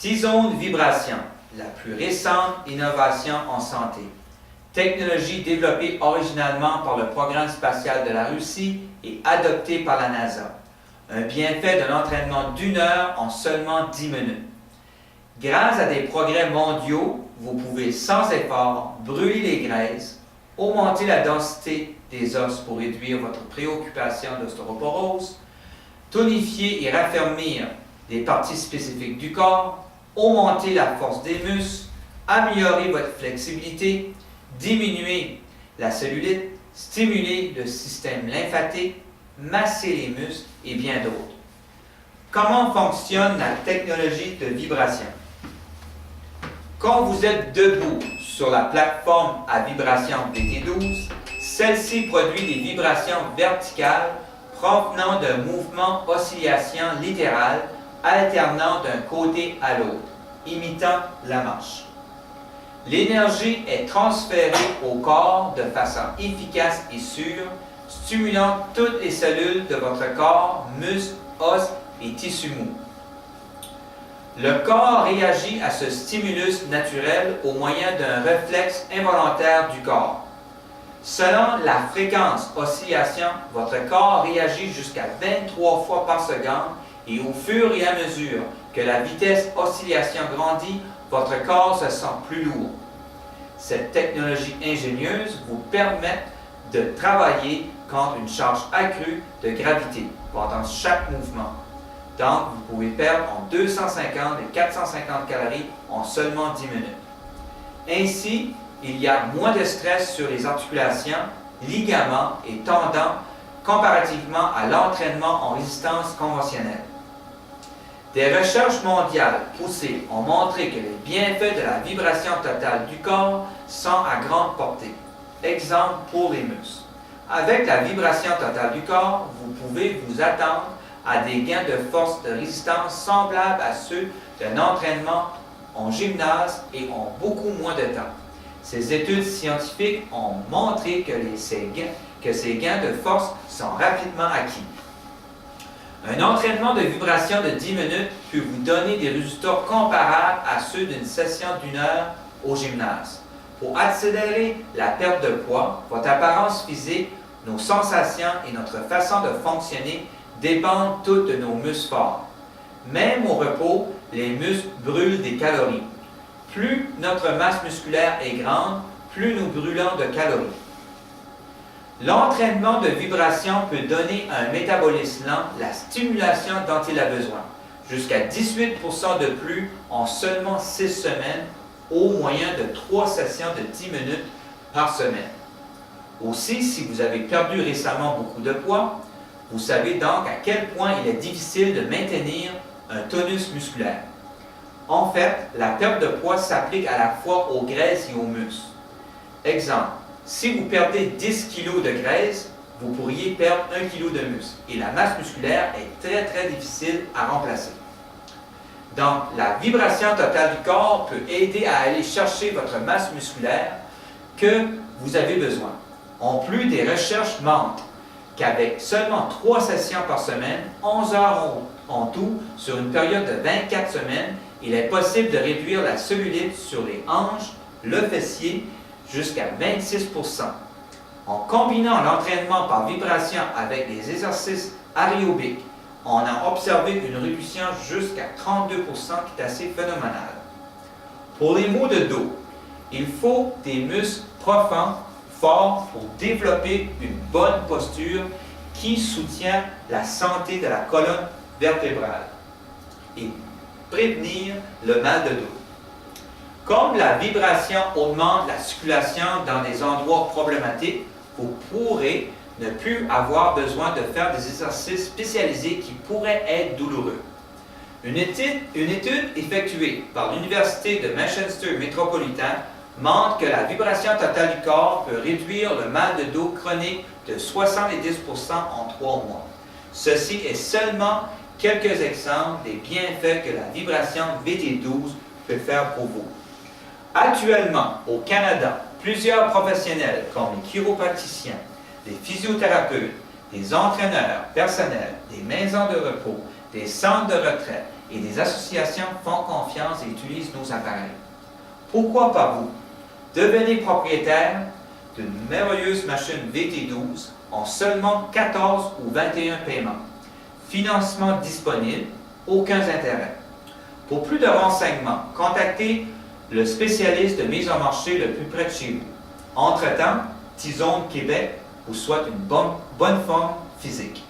T-Zone Vibration, la plus récente innovation en santé. Technologie développée originalement par le programme spatial de la Russie et adoptée par la NASA. Un bienfait d'un entraînement d'1 heure en seulement 10 minutes. Grâce à des progrès mondiaux, vous pouvez sans effort brûler les graisses, augmenter la densité des os pour réduire votre préoccupation d'ostéoporose, tonifier et raffermir des parties spécifiques du corps, augmenter la force des muscles, améliorer votre flexibilité, diminuer la cellulite, stimuler le système lymphatique, masser les muscles et bien d'autres. Comment fonctionne la technologie de vibration? Quand vous êtes debout sur la plateforme à vibration VT12, celle-ci produit des vibrations verticales provenant d'un mouvement oscillation littérale alternant d'un côté à l'autre, imitant la marche. L'énergie est transférée au corps de façon efficace et sûre, stimulant toutes les cellules de votre corps, muscles, os et tissus mous. Le corps réagit à ce stimulus naturel au moyen d'un réflexe involontaire du corps. Selon la fréquence oscillation, votre corps réagit jusqu'à 23 fois par seconde et au fur et à mesure que la vitesse oscillation grandit, votre corps se sent plus lourd. Cette technologie ingénieuse vous permet de travailler contre une charge accrue de gravité pendant chaque mouvement. Donc, vous pouvez perdre entre 250 et 450 calories en seulement 10 minutes. Ainsi, il y a moins de stress sur les articulations, ligaments et tendons comparativement à l'entraînement en résistance conventionnelle. Des recherches mondiales poussées ont montré que les bienfaits de la vibration totale du corps sont à grande portée. Exemple pour les muscles. Avec la vibration totale du corps, vous pouvez vous attendre à des gains de force de résistance semblables à ceux d'un entraînement en gymnase et en beaucoup moins de temps. Ces études scientifiques ont montré que ces gains de force sont rapidement acquis. Un entraînement de vibration de 10 minutes peut vous donner des résultats comparables à ceux d'une session d'1 heure au gymnase. Pour accélérer la perte de poids, votre apparence physique, nos sensations et notre façon de fonctionner dépendent toutes de nos muscles forts. Même au repos, les muscles brûlent des calories. Plus notre masse musculaire est grande, plus nous brûlons de calories. L'entraînement de vibration peut donner à un métabolisme lent la stimulation dont il a besoin, jusqu'à 18% de plus en seulement 6 semaines, au moyen de 3 sessions de 10 minutes par semaine. Aussi, si vous avez perdu récemment beaucoup de poids, vous savez donc à quel point il est difficile de maintenir un tonus musculaire. En fait, la perte de poids s'applique à la fois aux graisses et aux muscles. Exemple, si vous perdez 10 kg de graisse, vous pourriez perdre 1 kg de muscle et la masse musculaire est très difficile à remplacer. Donc, la vibration totale du corps peut aider à aller chercher votre masse musculaire que vous avez besoin. En plus, des recherches montrent qu'avec seulement 3 sessions par semaine, 11 heures en tout, sur une période de 24 semaines, il est possible de réduire la cellulite sur les hanches, le fessier, jusqu'à 26%. En combinant l'entraînement par vibration avec des exercices aérobiques, on a observé une réduction jusqu'à 32% qui est assez phénoménale. Pour les maux de dos, il faut des muscles profonds, forts pour développer une bonne posture qui soutient la santé de la colonne vertébrale et prévenir le mal de dos. Comme la vibration augmente la circulation dans des endroits problématiques, vous pourrez ne plus avoir besoin de faire des exercices spécialisés qui pourraient être douloureux. Une étude effectuée par l'Université de Manchester Métropolitain montre que la vibration totale du corps peut réduire le mal de dos chronique de 70% en 3 mois. Ceci est seulement quelques exemples des bienfaits que la vibration VT12 peut faire pour vous. Actuellement, au Canada, plusieurs professionnels comme les chiropraticiens, des physiothérapeutes, des entraîneurs personnels, des maisons de repos, des centres de retraite et des associations font confiance et utilisent nos appareils. Pourquoi pas vous? Devenez propriétaire d'une merveilleuse machine VT12 en seulement 14 ou 21 paiements. Financement disponible, aucun intérêt. Pour plus de renseignements, contactez le spécialiste de mise en marché le plus près de chez vous. Entre-temps, T-Zone Québec vous souhaite une bonne forme physique.